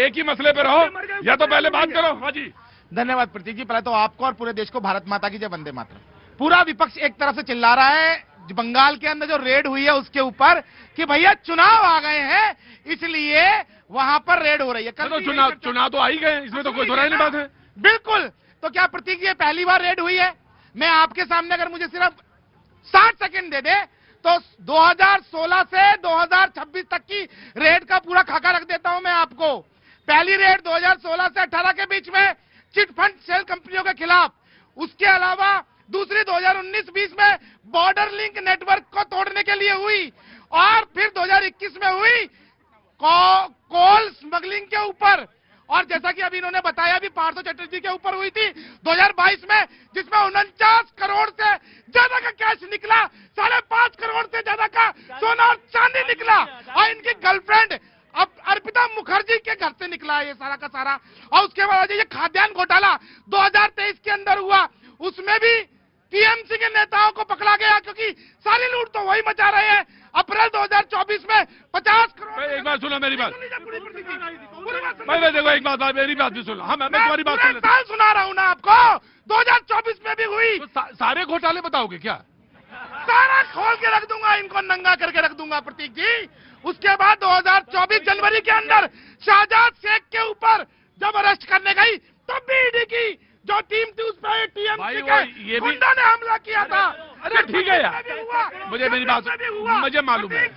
एक ही मसले पे रहो, या तो पहले बात करो। हाँ जी, धन्यवाद प्रतीक जी। पहले तो आपको और पूरे देश को भारत माता की जय, वंदे मातरम। पूरा विपक्ष एक तरफ से चिल्ला रहा है बंगाल के अंदर जो रेड हुई है उसके ऊपर कि भैया चुनाव आ गए हैं इसलिए वहां पर रेड हो रही है। कल तो चुनाव तो आ ही गए, इसमें तो कोई दोहराई नहीं बात है। बिल्कुल। तो क्या प्रतीक जी पहली बार रेड हुई है? मैं आपके सामने अगर मुझे सिर्फ 60 सेकंड दे दे तो 2016 से 2026 तक की रेड का पूरा खाका रख देता हूं मैं आपको। पहली रेड 2016 से 18 के बीच में चिट फंड सेल कंपनियों के खिलाफ, उसके अलावा दूसरी 2019-20 में बॉर्डर लिंक नेटवर्क को तोड़ने के लिए हुई, और फिर 2021 में हुई कोल स्मगलिंग के ऊपर, और जैसा कि अभी इन्होंने बताया भी पार्थ चटर्जी के ऊपर हुई थी 2022 में, जिसमें 49 करोड़ से ज्यादा का कैश निकला, 5.5 करोड़ से ज्यादा का सोना और चांदी निकला, और इनकी गर्लफ्रेंड अब अर्पिता मुखर्जी के घर से निकला है ये सारा का सारा। और उसके बाद ये खाद्यान्न घोटाला 2023 के अंदर हुआ, उसमें भी टीएमसी के नेताओं को पकड़ा गया, क्योंकि सारी लूट तो वही मचा रहे हैं। अप्रैल 2024 में 50 करोड़। एक बात सुनो मेरी बात, देखो एक बात मेरी बात भी सुनो। हाँ, मैं तुम्हारी बात साल सुना रहा हूँ ना आपको, 2024 में भी हुई। तो सारे घोटाले बताओगे क्या? सारा खोल के रख दूंगा, इनको नंगा करके रख दूंगा प्रतीक जी। उसके बाद 2024 जनवरी के अंदर शाहजाद शेख के ऊपर जब अरेस्ट करने गई तब भी ईडी की जो टीम थी उस पर टीएमसी के गुंडा ने हमला किया था। अरे ठीक है यार, मुझे मेरी बात मुझे मालूम है।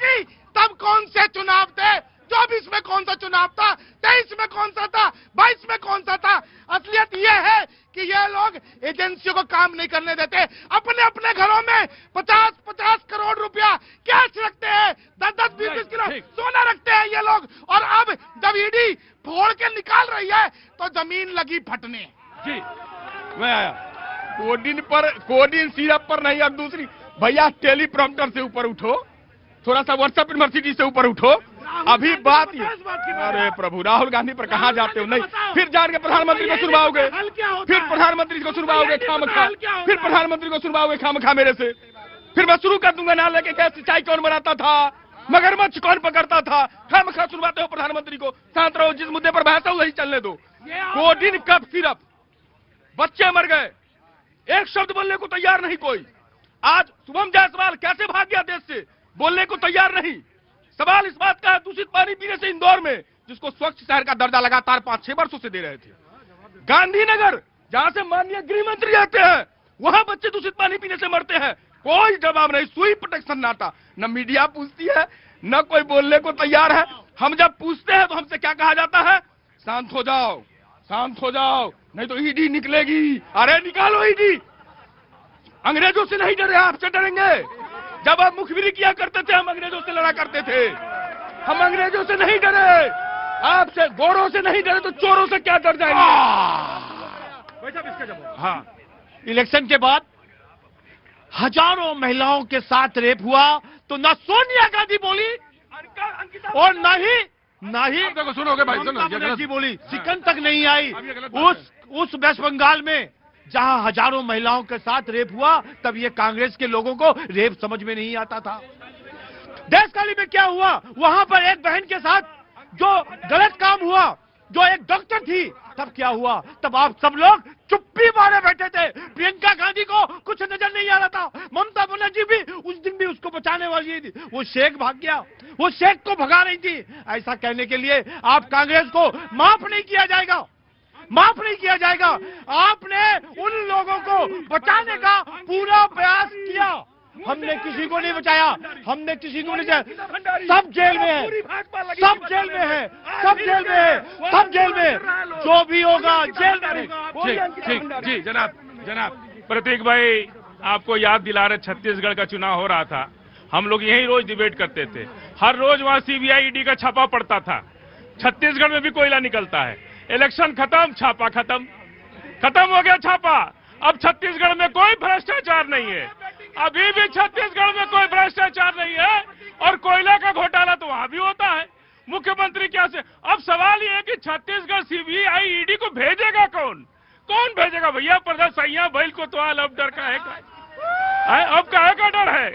तब कौन से चुनाव थे? 24 में कौन सा चुनाव था? 23 में कौन सा था? 22 में कौन सा था? असलियत यह है कि ये लोग एजेंसियों को काम नहीं करने देते, अपने अपने घरों में 50-50 करोड़ रुपया कैश रखते हैं, 10-10, 20-20 किलो सोना रखते हैं ये लोग। और अब जब ईडी फोड़ के निकाल रही है तो जमीन लगी फटने। जी, मैं आया कोडिन सिरप पर नहीं, अब दूसरी भैया टेलीप्रॉम्प्टर से ऊपर उठो, थोड़ा सा व्हाट्सएप यूनिवर्सिटी से ऊपर उठो। अभी बात ये, अरे प्रभु, राहुल गांधी पर कहाँ जाते हो? नहीं, फिर जान के प्रधानमंत्री को सुनवाओगे, फिर प्रधानमंत्री को सुनवाओगे खामखा, फिर प्रधानमंत्री को सुनवाओगे खामखा मेरे से। फिर मैं शुरू कर दूंगा ना लेके क्या सिंचाई कौन बनाता था, मगरमच्छ कौन पकड़ता था, खामखा सुनवाते हो प्रधानमंत्री को। शांत रहो, जिस मुद्दे पर बहस है वही चलने दो। कोडिन कफ सिरप, बच्चे मर गए, एक शब्द बोलने को तैयार नहीं कोई। आज शुभम जायसवाल कैसे भाग गया देश से, बोलने को तैयार नहीं। सवाल इस बात का है, दूषित पानी पीने से इंदौर में, जिसको स्वच्छ शहर का दर्जा लगातार 5-6 वर्षों से दे रहे थे, गांधीनगर जहां से माननीय गृह मंत्री आते हैं, वहां बच्चे दूषित पानी पीने से मरते हैं, कोई जवाब नहीं, सुई प्रोटेक्शन नाटा। न मीडिया पूछती है, न कोई बोलने को तैयार है। हम जब पूछते हैं तो हमसे क्या कहा जाता है? शांत हो जाओ, शांत हो जाओ, नहीं तो ईडी निकलेगी। अरे निकालो ईडी, अंग्रेजों से नहीं डरे, आपसे डरेंगे। जब आप मुखबिरी किया करते थे हम अंग्रेजों से लड़ा करते थे, हम अंग्रेजों से नहीं डरे, आपसे गोरों से नहीं डरे तो चोरों से क्या डर जाएंगे? हाँ, इलेक्शन के बाद हजारों महिलाओं के साथ रेप हुआ तो न सोनिया गांधी बोली और न ही देखो, सुनोगे भाई, सुनो, बनर्जी बोली, सिकन तक नहीं आई। उस वेस्ट बंगाल में जहां हजारों महिलाओं के साथ रेप हुआ, तब ये कांग्रेस के लोगों को रेप समझ में नहीं आता था। देशकाली में क्या हुआ, वहां पर एक बहन के साथ जो गलत काम हुआ, जो एक डॉक्टर थी, तब क्या हुआ? तब आप सब लोग चुप्पी मारे बैठे थे। प्रियंका गांधी को कुछ नजर नहीं आ रहा था। ममता बनर्जी भी उस दिन भी उसको बचाने वाली थी, वो शेख भाग गया, वो शेख को भगा रही थी। ऐसा कहने के लिए आप कांग्रेस को माफ नहीं किया जाएगा, माफ नहीं किया जाएगा। आपने उन लोगों को बचाने का पूरा प्रयास किया, हमने किसी को नहीं बचाया, हमने किसी को नहीं बचाया। सब जेल में है, सब जेल में है, सब जेल में है, सब जेल में, जो भी होगा जेल में। ठीक, जी जनाब प्रतीक भाई, आपको याद दिला रहे, छत्तीसगढ़ का चुनाव हो रहा था, हम लोग यही रोज डिबेट करते थे, हर रोज वहाँ सीबीआई ईडी का छापा पड़ता था। छत्तीसगढ़ में भी कोयला निकलता है, इलेक्शन खत्म, छापा खत्म हो गया छापा। अब छत्तीसगढ़ में कोई भ्रष्टाचार नहीं है, अभी भी छत्तीसगढ़ में कोई भ्रष्टाचार नहीं है, और कोयला का घोटाला तो वहां भी होता है। मुख्यमंत्री क्या से, अब सवाल ये है कि छत्तीसगढ़ सीबीआई ईडी को भेजेगा कौन भेजेगा भैया? प्रजा सैया बैल को तो अब डर का है, अब काहे का डर है?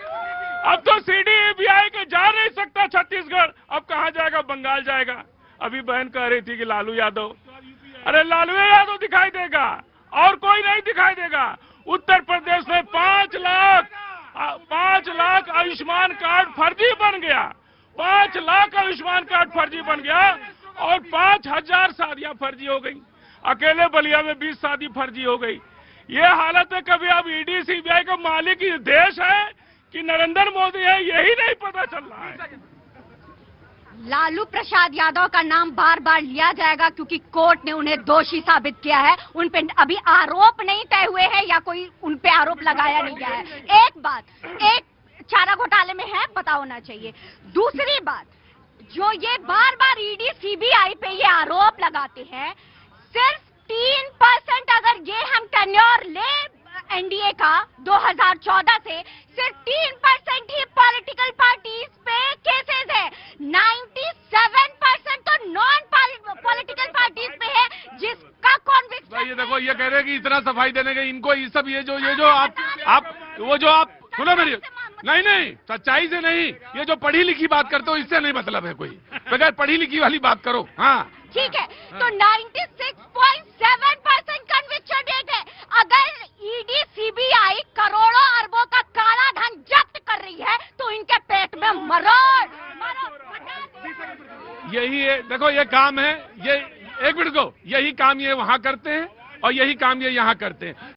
अब तो सीडीबीआई के जा नहीं सकता छत्तीसगढ़, अब कहां जाएगा? बंगाल जाएगा। अभी बहन कह रही थी कि लालू यादव, अरे लालू यादव दिखाई देगा और कोई नहीं दिखाई देगा। उत्तर प्रदेश में 5 लाख आयुष्मान कार्ड फर्जी बन गया, 5 लाख आयुष्मान कार्ड फर्जी बन गया और 5000 शादियां फर्जी हो गई। अकेले बलिया में 20 शादी फर्जी हो गई। ये हालत है, कभी अब ईडी सीबीआई का मालिक ये देश है कि नरेंद्र मोदी है, यही नहीं पता चल रहा है। लालू प्रसाद यादव का नाम बार बार लिया जाएगा क्योंकि कोर्ट ने उन्हें दोषी साबित किया है। उन पे अभी आरोप नहीं तय हुए हैं या कोई उन पे आरोप लगाया नहीं गया है। एक बात, एक चारा घोटाले में है, पता होना चाहिए। दूसरी बात, जो ये बार बार ईडी सीबीआई पे ये आरोप लगाते हैं, सिर्फ 3% अगर ये हम टेन्योर ले एनडीए का 2014 से, सिर्फ 3% ही पॉलिटिकल पार्टीज पे केसेस है। 97% तो नॉन पॉलिटिकल पार्टीज पे है जिसका कॉन्विक्शन। ये देखो, ये कह रहे हैं कि इतना सफाई देने के इनको ये सब ये जो आप सुनो मेरी, नहीं सच्चाई से नहीं, ये जो पढ़ी लिखी बात करते हो इससे नहीं मतलब है कोई, बगैर पढ़ी लिखी वाली बात करो। हाँ ठीक है, तो 96.7% कन्विक्शन रेट है। अगर ईडी सीबीआई करोड़ों अरबों का काला धन जब्त कर रही है तो इनके पेट में मरोड़ यही है। देखो ये काम है, ये एक मिनट को, यही काम ये वहां करते हैं और यही काम ये यहाँ करते हैं।